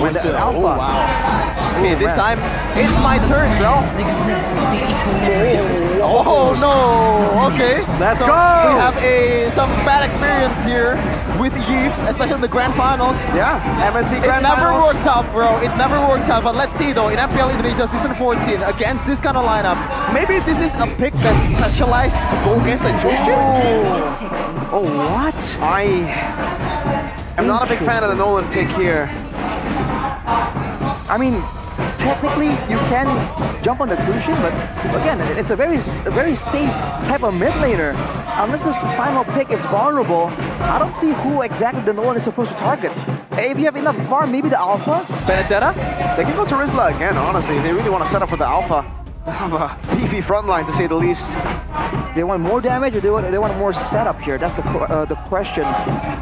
with the Alpha. Oh, wow. Okay, this time, it's my turn, bro. Oh, no. Okay. Let's go. We have some bad experience here with Eve, especially in the Grand Finals. Yeah, MSC Grand Finals. It never worked out, bro. It never worked out. But let's see, though, in MPL Indonesia Season 14, against this kind of lineup, maybe this is a pick that's specialized to go against the Joshin. Oh, what? I'm not a big fan of the Nolan pick here. I mean, technically you can jump on the Tsushin, but again, it's a very safe type of mid laner. Unless this final pick is vulnerable, I don't see who exactly the Nolan is supposed to target. If you have enough farm, maybe the Alpha? Benedetta? They can go to Rizla again, honestly. If they really want to set up for the Alpha. They have a beefy front line, to say the least. They want more damage, or they want more setup here? That's the question.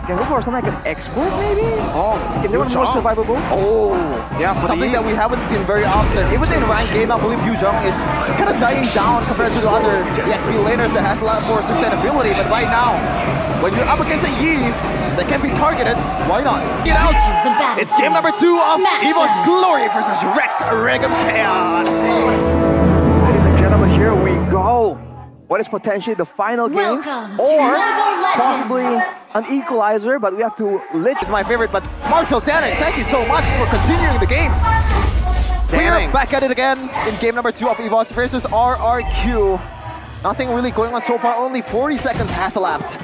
Can go for something like an export, maybe? Oh, if they want more survivable. Oh, yeah, something that we haven't seen very often. Even in ranked game, I believe Yujong is kind of dying down compared to the other XP laners that has a lot more sustainability. But right now, when you're up against a Eve that can be targeted, why not? Get out! It's game number 2 of Evos Glory versus Rrq Hoshi. Ladies and gentlemen, here we go. What is potentially the final game, or possibly an equalizer, but we have to It's my favorite, but Marshall Danning, thank you so much for continuing the game. We're back at it again in game number 2 of Evos versus Rrq. Nothing really going on so far, only 40 seconds has elapsed.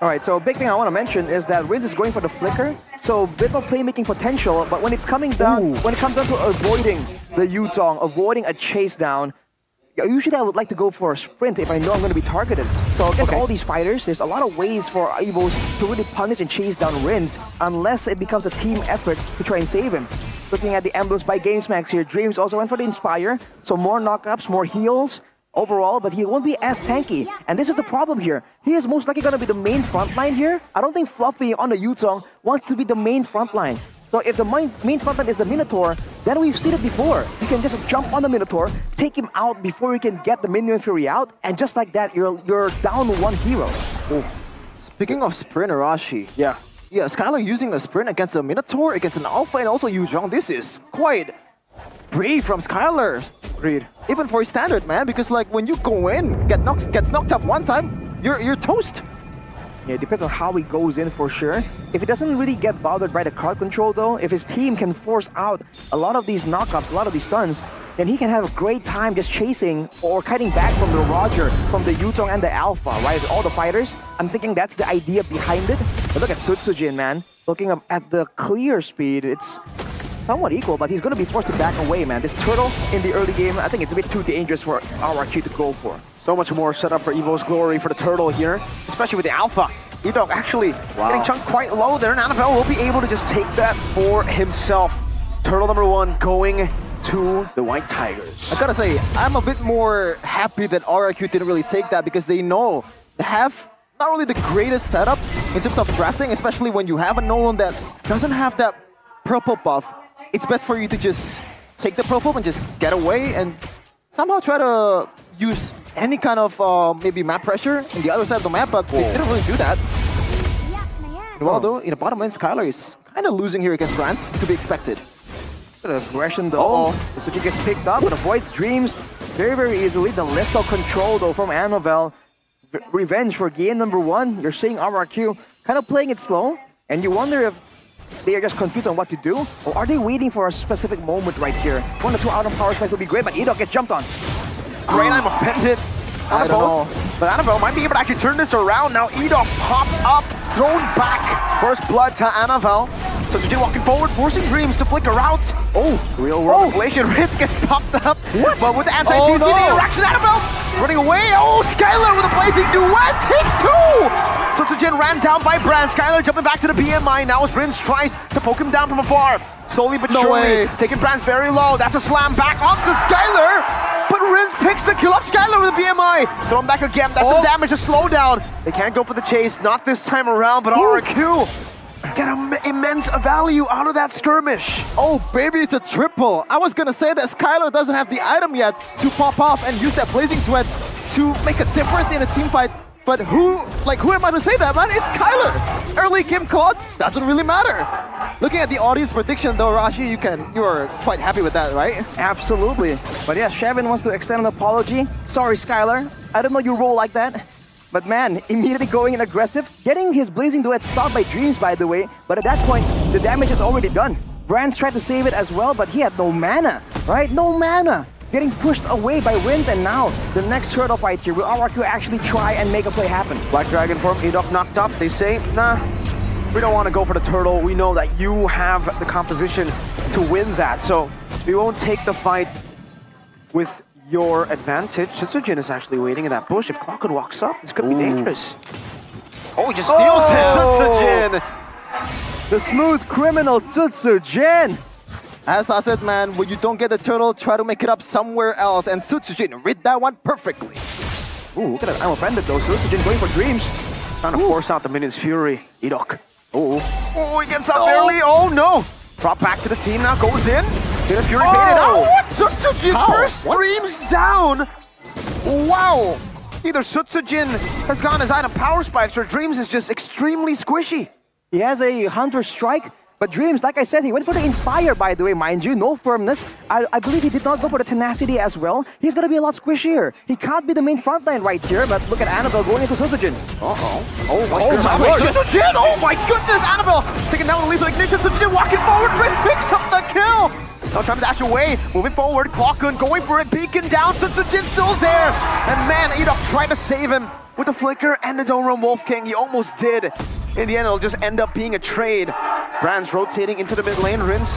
All right, so a big thing I want to mention is that Riz is going for the flicker, so a bit more playmaking potential, but when it's coming down, when it comes down to avoiding the Yutong, avoiding a chase down, usually I would like to go for a sprint if I know I'm going to be targeted. So against all these fighters, there's a lot of ways for Evos to really punish and chase down Rins, unless it becomes a team effort to try and save him. Looking at the emblems by GamesMax here, Dreams also went for the Inspire, so more knockups, more heals overall, but he won't be as tanky. And this is the problem here. He is most likely going to be the main frontline here. I don't think Fluffy on the Yutong wants to be the main frontline. So if the main frontline is the Minotaur, then we've seen it before. You can just jump on the Minotaur, take him out before you can get the Minion Fury out, and just like that, you're down one hero. Oh. Speaking of sprint, Arashi. Yeah, Skylar using a sprint against a Minotaur, against an Alpha, and also Yujong. This is quite brave from Skylar. agreed. Even for his standard, man, because like when you go in, gets knocked up one time, you're toast. Yeah, it depends on how he goes in for sure. If he doesn't really get bothered by the card control though, if his team can force out a lot of these knockups, a lot of these stuns, then he can have a great time just chasing or kiting back from the Roger, from the Yutong and the Alpha, right? All the fighters. I'm thinking that's the idea behind it. But look at Sutsujin, man. Looking up at the clear speed, it's somewhat equal, but he's going to be forced to back away, man. This turtle in the early game, I think it's a bit too dangerous for Rrq to go for. So much more set up for Evos Glory for the turtle here, especially with the Alpha. Edog actually getting chunked quite low there, and Annabelle will be able to just take that for himself. Turtle number 1 going to the White Tigers. I gotta say, I'm a bit more happy that Rrq didn't really take that, because they know they have not really the greatest setup in terms of drafting, especially when you have a Nolan that doesn't have that purple buff. It's best for you to just take the purple and just get away and somehow try to use any kind of maybe map pressure in the other side of the map, but they didn't really do that. Well, though, in the bottom lane, Skylar is kind of losing here against France, to be expected. Aggression though. Suji gets picked up, but avoids Dreams very easily. The lethal control though from Annabelle. Revenge for game number 1. You're seeing Rrq kind of playing it slow, and you wonder if they are just confused on what to do, or are they waiting for a specific moment right here? 1 or 2 out of power spikes would be great, but Edog gets jumped on. Great, I'm offended. I don't know. But Annabelle might be able to actually turn this around now. Edog popped up, thrown back. First blood to Annabelle. So Suji walking forward, forcing Dreams to flicker out. Oh, real world inflation. Ritz gets popped up. What? But with the anti-CC, the interaction, Annabelle running away. Oh, Skylar with a blazing duet takes 2. So Sujin ran down by Brand. Skylar jumping back to the BMI. Now as Rins tries to poke him down from afar. Slowly but surely, taking Brand's very low. That's a slam back onto Skylar. But Rins picks the kill up. Skylar with a BMI. Throw him back again. That's some damage, a slowdown. They can't go for the chase. Not this time around, but Rrq get immense value out of that skirmish. Oh, baby, it's a triple. I was going to say that Skylar doesn't have the item yet to pop off and use that blazing duet to make a difference in a team fight. But who am I to say that, man? It's Skyler. Early game Claude doesn't really matter. Looking at the audience prediction though, Rashi, you are quite happy with that, right? Absolutely. But yeah, Shevin wants to extend an apology. Sorry, Skylar. I don't know your role like that. But man, immediately going in aggressive, getting his Blazing Duet stopped by Dreams, by the way. But at that point, the damage is already done. Brands tried to save it as well, but he had no mana, right? No mana. Getting pushed away by Wins, and now the next turtle fight here. Will Rrq actually try and make a play happen? Black Dragon form, Edok knocked up. They say, nah, we don't want to go for the turtle. We know that you have the composition to win that, so we won't take the fight with your advantage. Sutsujin is actually waiting in that bush. If Clockwood walks up, this could be dangerous. Oh, he just steals it, Sutsujin! The smooth criminal Sutsujin! As I said, man, when you don't get the turtle, try to make it up somewhere else, and Sutsujin read that one perfectly. Ooh, look at that. I'm offended though. Sutsujin going for Dreams. Trying to force out the minion's fury. Edok. Oh, he gets up early. Oh no! Drop back to the team now, goes in. Minion's fury baited out. What? Sutsujin first Dreams down! Wow! Either Sutsujin has gotten his item power spikes, or Dreams is just extremely squishy. He has a Hunter Strike. But Dreams, like I said, he went for the Inspire, by the way, mind you. No firmness. I believe he did not go for the Tenacity as well. He's going to be a lot squishier. He can't be the main frontline right here, but look at Annabelle going into Sutsujin. Oh my Sutsujin! Oh my goodness! Annabelle taking down the lethal ignition. Sutsujin walking forward. Ritz picks up the kill. Now trying to dash away. Moving forward. Clockwood going for it. Beacon down. Sutsujin still there. And man, Edok tried to save him with the Flicker and the Dome Room Wolf King. He almost did. In the end, it'll just end up being a trade. Brands rotating into the mid lane. Rins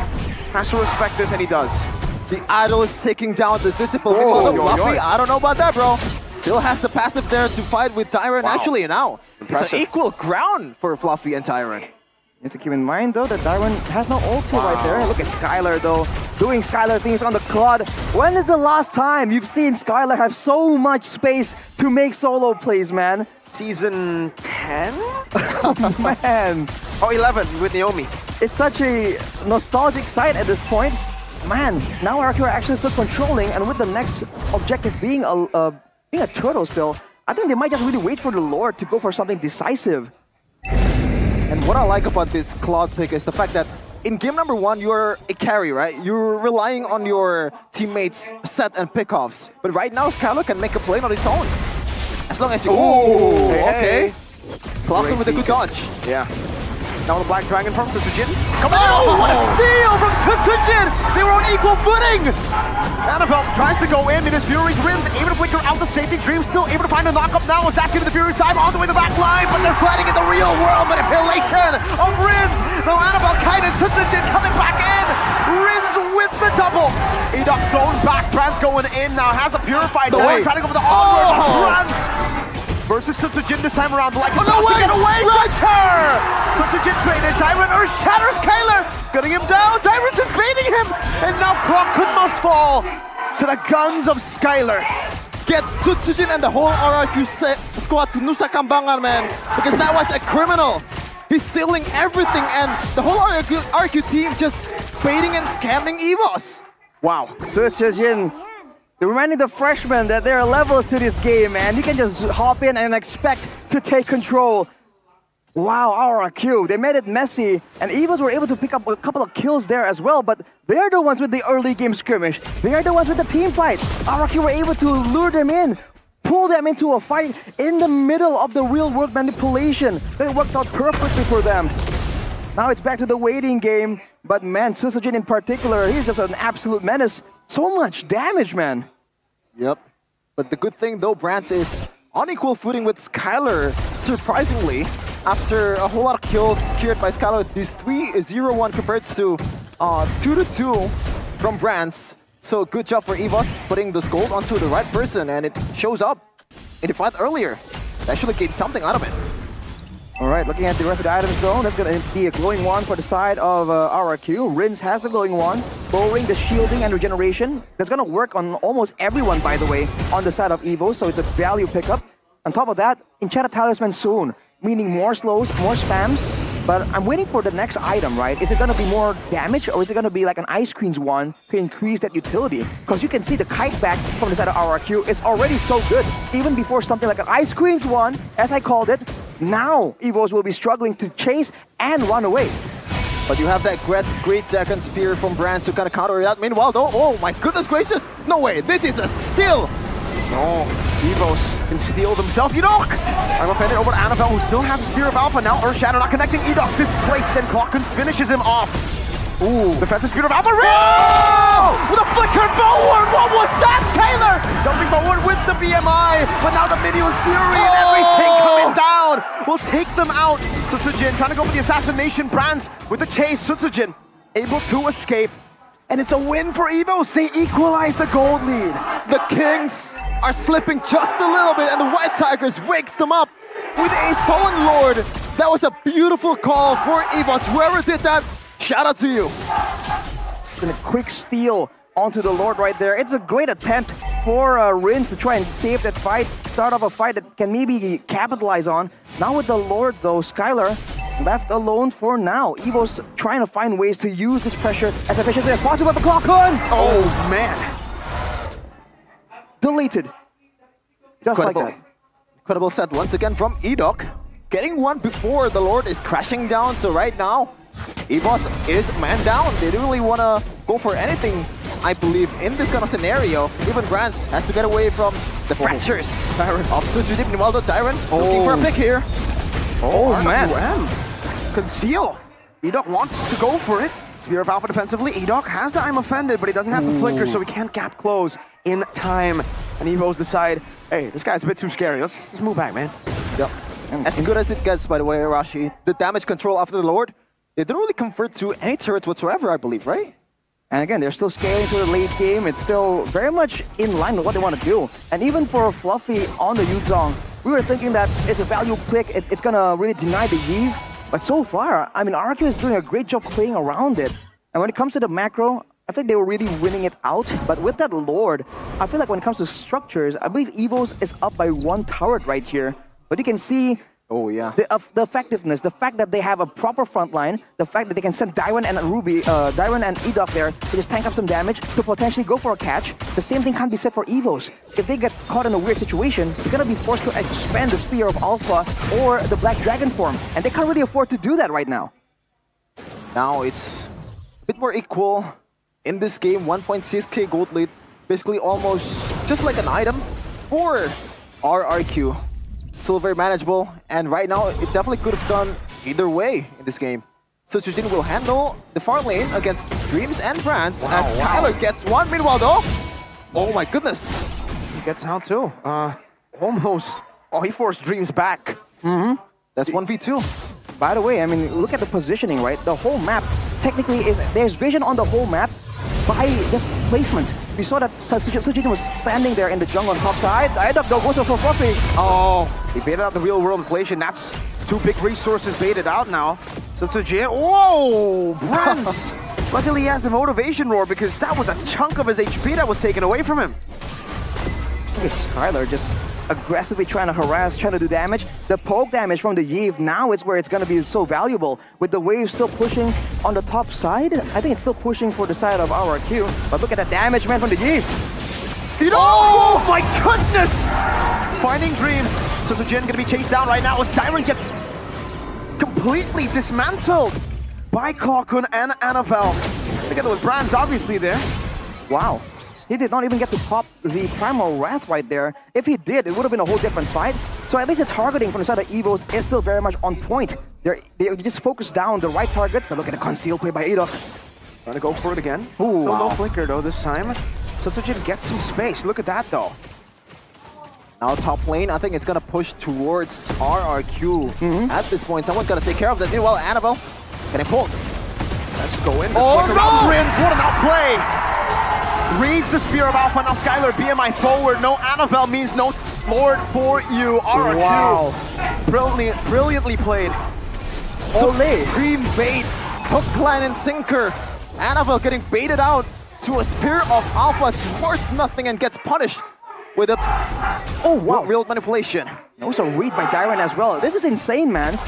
has to respect this, and he does. The idol is taking down the discipline. Fluffy, I don't know about that, bro. Still has the passive there to fight with Tyron. Wow. Actually, now Impressive. it's an equal ground for Fluffy and Tyron. You have to keep in mind, though, that Tyron has no ulti right there. Look at Skylar, though, doing Skylar things on the Claude. When is the last time you've seen Skylar have so much space to make solo plays, man? Season 10? Oh, man. Oh, 11 with Naomi. It's such a nostalgic sight at this point. Man, now Rrq are actually still controlling, and with the next objective being a turtle still, I think they might just really wait for the Lord to go for something decisive. And what I like about this Claude pick is the fact that in game number 1, you're a carry, right? You're relying on your teammates' set and pickoffs. But right now, Skylar can make a play on its own. As long as you... Oh, okay. Clockwood with a good dodge. Yeah. Now the Black Dragon from Sutsujin. Come on! Oh, what a steal from Sutsujin! They were on equal footing! Annabelle tries to go in. Minus Fury's Rims able to flicker out the safety. Dream still able to find a knock-up now. Is that giving the Fury's time all the way to the back line? But they're fighting in the real world manipulation of Rims. Now Annabelle kited. Sutsujin coming back in. Rims with the double. Edok thrown back. Brands going in now. Has the Purified. Trying to go for the onward. Brands versus Sutsujin this time around. Like, oh, no way! Get away! Sutsujin traded. Tyron Earth shatters Skylar. Getting him down. Tyron's just baiting him. And now Clockwood must fall to the guns of Skylar. Get Sutsujin and the whole Rrq squad to Nusa Kambangan, man. Because that was a criminal. He's stealing everything, and the whole Rrq team just baiting and scamming Evos. Wow. Sutsujin reminding the freshmen that there are levels to this game, man. You can just hop in and expect to take control. Wow, Rrq, they made it messy, and Evos were able to pick up a couple of kills there as well, but they're the ones with the early game skirmish. They are the ones with the team fight. Rrq were able to lure them in, pull them into a fight in the middle of the real-world manipulation. That worked out perfectly for them. Now it's back to the waiting game, but man, Sutsujin in particular, he's just an absolute menace. So much damage, man. Yep. But the good thing, though, Brands is on equal footing with Skylar, surprisingly. After a whole lot of kills secured by Skylar, these 3-0-1 compared to 2-2 from Brands. So good job for Evos putting this gold onto the right person, and it shows up in the fight earlier. They actually gained something out of it. All right, looking at the rest of the items though, that's going to be a glowing wand for the side of Rrq. Rins has the glowing wand, lowering the shielding and regeneration. That's going to work on almost everyone, by the way, on the side of Evo, so it's a value pickup. On top of that, Enchanted Talisman soon, meaning more slows, more spams. But I'm waiting for the next item, right? Is it going to be more damage, or is it going to be like an Ice Queen's one to increase that utility? Because you can see the kite back from the side of Rrq is already so good. Even before something like an Ice Queen's one, as I called it, now Evos will be struggling to chase and run away. But you have that great second spear from Brands to kind of counter that. Meanwhile, though, oh my goodness gracious! No way, this is a steal! No, Evos can steal themselves. Edok! I'm offended over to Annabelle, who still has a Spear of Alpha. Now Earth Shadow not connecting. Edok displaced, and Clocken finishes him off. Ooh, defensive Spear of Alpha. Oh! With a flicker forward! What was that, Skylar? Jumping forward with the BMI, but now the Minion's Fury and everything coming down will take them out. Sutsujin trying to go for the assassination. Brands with the chase. Sutsujin able to escape. And it's a win for Evos. They equalize the gold lead. The Kings are slipping just a little bit, and the White Tigers wakes them up with a Stolen Lord. That was a beautiful call for Evos. Whoever did that, shout out to you. And a quick steal onto the Lord right there. It's a great attempt for Rins to try and save that fight, start off a fight that can maybe capitalize on. Now with the Lord though, Skylar left alone for now. Evos trying to find ways to use this pressure as efficiently as possible. The clock on! Oh man. Deleted. Just Incredible. like that. Incredible set once again from Edok. Getting one before the Lord is crashing down, so right now, Evos is man down. They don't really want to go for anything, I believe, in this kind of scenario. Even Brands has to get away from the fractures of Studio Meanwhile, the Tyrant looking for a pick here. Oh man. Conceal. Edok wants to go for it. Spear of Alpha defensively. Edok has the I'm offended, but he doesn't have the flicker, so he can't gap close in time. And Evos decide, hey, this guy's a bit too scary. Let's move back, man. Yep. As good as it gets, by the way, Rashi. The damage control after the Lord, they don't really convert to any turrets whatsoever, I believe, right? And again, they're still scaling to the late game. It's still very much in line with what they want to do. And even for Fluffy on the Yuzong, we were thinking that it's a value pick. It's going to really deny the Eve. But so far, I mean, Rrq is doing a great job playing around it. And when it comes to the macro, I think they were really winning it out. But with that Lord, I feel like when it comes to structures, I believe Evos is up by one turret right here. But you can see the effectiveness, the fact that they have a proper front line, the fact that they can send Dairon and Dairon and Edok there to just tank up some damage to potentially go for a catch. The same thing can't be said for Evos. If they get caught in a weird situation, they're gonna be forced to expand the Spear of Alpha or the Black Dragon form, and they can't really afford to do that right now. Now it's a bit more equal in this game. 1.6k gold lead, basically almost just like an item for Rrq. Still very manageable, and right now it definitely could have gone either way in this game. So Sutsujin will handle the far lane against Dreams and Brands as Skylar gets one. Meanwhile though, oh my goodness, He gets out too. Almost. Oh, he forced Dreams back. That's 1v2. By the way, I mean, look at the positioning, right? The whole map technically there's vision on the whole map by just placement. We saw that Sutsujin was standing there in the jungle on top side. Edok though goes for Fluffy. Oh, he baited out the real world inflation. That's two big resources baited out now. Sutsujin, whoa, Brands. Luckily he has the motivation roar because that was a chunk of his HP that was taken away from him. Look at Skylar just aggressively trying to harass, trying to do damage. The poke damage from the Yve now is where it's going to be so valuable. With the wave still pushing on the top side, I think it's still pushing for the side of Rrq. But look at the damage, man, from the Yve. Oh my goodness! Finding Dreams. Sutsujin gonna be chased down right now as Dairon gets completely dismantled by Clockun and Annabelle. Together with Brands obviously there. Wow. He did not even get to pop the Primal Wrath right there. If he did, it would have been a whole different fight. So at least the targeting from the side of Evos is still very much on point. They just focus down the right target, but look at the conceal play by Edok. Trying to go for it again. Ooh, Still wow. no flicker though this time. Sutsujin gets some space. Look at that though. Now top lane, I think it's gonna push towards Rrq at this point. Someone's gonna take care of that. Meanwhile, Annabelle getting pulled. Let's go in. Oh, Flicker no! out Rins. What an outplay! Reads the Spear of Alpha. Now Skylar BMI forward. No Annabelle means no Lord for you. Rrq. Wow. Brilliantly played. Supreme bait, hook, line, and sinker. Annabelle getting baited out to a Spear of Alpha towards nothing and gets punished with a real manipulation. Also read by Dairon as well. This is insane, man.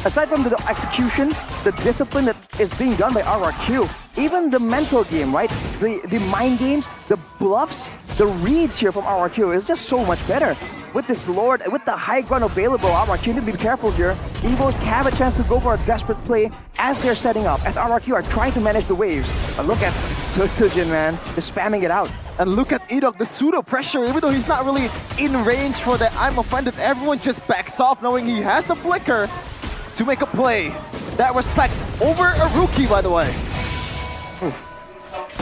aside from the execution, the discipline that is being done by Rrq, even the mental game, right? The mind games, the bluffs, the reads here from Rrq is just so much better. With this Lord, with the high ground available, Rrq need to be careful here. Evos have a chance to go for a desperate play as they're setting up, as Rrq are trying to manage the waves. But look at Sutsujin, man, just spamming it out. And look at Edok, the pseudo pressure, even though he's not really in range for the I'm offended, everyone just backs off knowing he has the flicker to make a play. That respect over a rookie, by the way.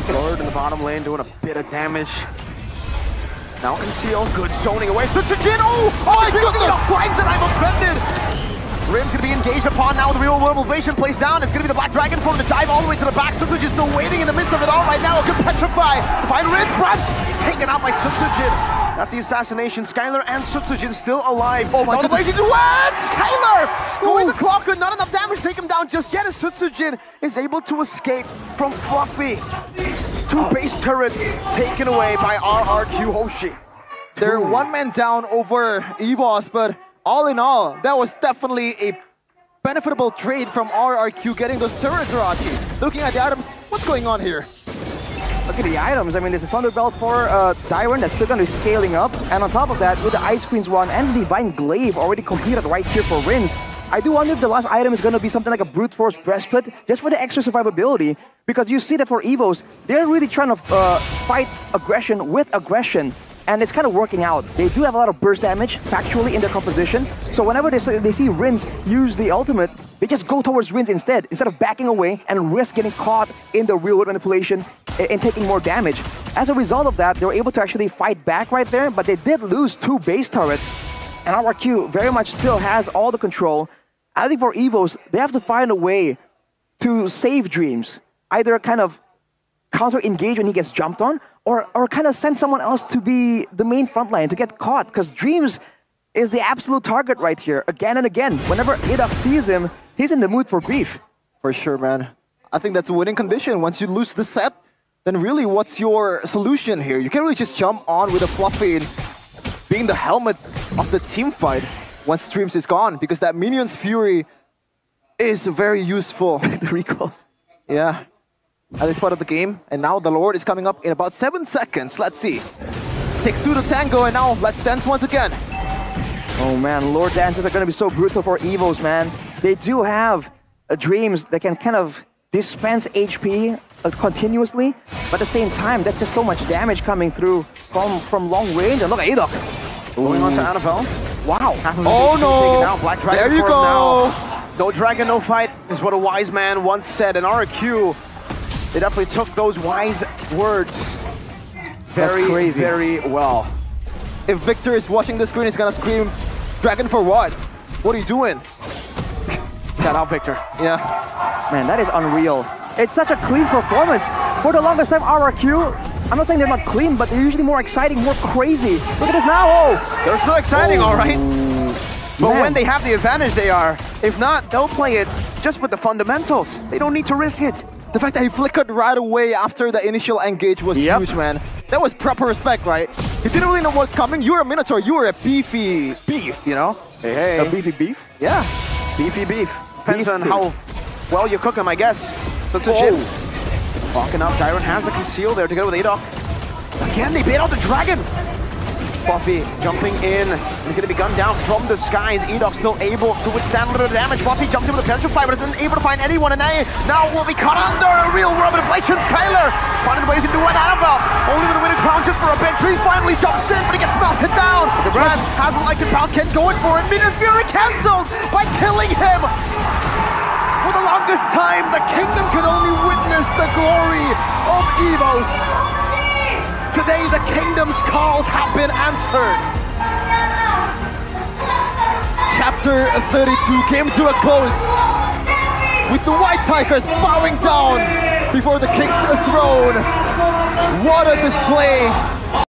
Lord in the bottom lane doing a bit of damage. Now conceal, good zoning away. Sutsujin, oh my goodness! Finds it, I'm offended! Rim's gonna be engaged upon now. The real world mobilization plays down. It's gonna be the Black Dragon for him to dive all the way to the back. Sutsujin still waiting in the midst of it all right now. A good petrify. Find Rim, Brunch! Taken out by Sutsujin. That's the assassination. Skylar and Sutsujin still alive. Oh my god, the blazing duet! Skylar! Going the clock, not enough damage to take him down just yet as Sutsujin is able to escape from Fluffy. Two base turrets taken away by Rrq Hoshi. They're one man down over Evos, but all in all, that was definitely a benefitable trade from Rrq getting those turrets, Rrq. Looking at the items, what's going on here? Look at the items. I mean, there's a Thunderbelt for Dyrun that's still going to be scaling up. And on top of that, with the Ice Queen's one and the Divine Glaive already completed right here for Rins, I do wonder if the last item is going to be something like a Brute Force Breastplate, just for the extra survivability. Because you see that for Evos, they're really trying to fight aggression with aggression. And it's kind of working out. They do have a lot of burst damage, factually, in their composition. So whenever they see Rins use the ultimate, they just go towards Rins instead of backing away and risk getting caught in the real-world manipulation and taking more damage. As a result of that, they were able to actually fight back right there, but they did lose 2 base turrets. And Rrq very much still has all the control. I think for Evos, they have to find a way to save Dreams. Either kind of counter-engage when he gets jumped on, or kind of send someone else to be the main front line to get caught, because Dreams is the absolute target right here, again and again. Whenever Idok sees him, he's in the mood for beef. For sure, man. I think that's a winning condition. Once you lose the set, then really what's your solution here? You can't really just jump on with a Fluffy and being the helmet of the team fight once Dreams is gone, because that Minion's Fury is very useful. The recalls. Yeah. At this part of the game, and now the Lord is coming up in about 7 seconds. Let's see. Takes 2 to tango, and now let's dance once again. Oh man, Lord dances are going to be so brutal for Evos, man. They do have Dreams that can kind of dispense HP continuously, but at the same time, that's just so much damage coming through from long range. And look at Idok. Going on to Annabelle. Wow. Oh no! Black Dragon there you go! Now. No dragon, no fight is what a wise man once said, and Rrq, they definitely took those wise words very well. If Victor is watching the screen, he's gonna scream, "Dragon for what? What are you doing?" Shout out, Victor. Yeah. Man, that is unreal. It's such a clean performance. For the longest time, Rrq, I'm not saying they're not clean, but they're usually more exciting, more crazy. Look at this now, oh! They're still exciting, all right. But Man. when they have the advantage, they are. If not, they'll play it just with the fundamentals. They don't need to risk it. The fact that he flickered right away after the initial engage was huge, man. That was proper respect, right? He didn't really know what's coming. You were a Minotaur, you were a beefy beef, you know? Hey. A beefy beef? Yeah. Beefy beef. Depends on beef. how well you cook them, I guess. So it's a chip. Walking up, Dyrun has the conceal there together with Adok. Again, they bait out the dragon. Buffy jumping in. He's going to be gunned down from the skies. Edok still able to withstand a little bit of damage. Buffy jumps in with a petrify, but isn't able to find anyone. And now will be caught under a real world manipulation. Skylar finding ways into an Annabelle. Only with a winning crown just for a bit. Trees finally jumps in, but he gets melted down. The Brad hasn't liked it. Bounce can't go in for it. Minion Fury cancelled by killing him. For the longest time, the kingdom could only witness the glory of Evos. Today, the kingdom's calls have been answered. Chapter 32 came to a close with the White Tigers bowing down before the king's throne. What a display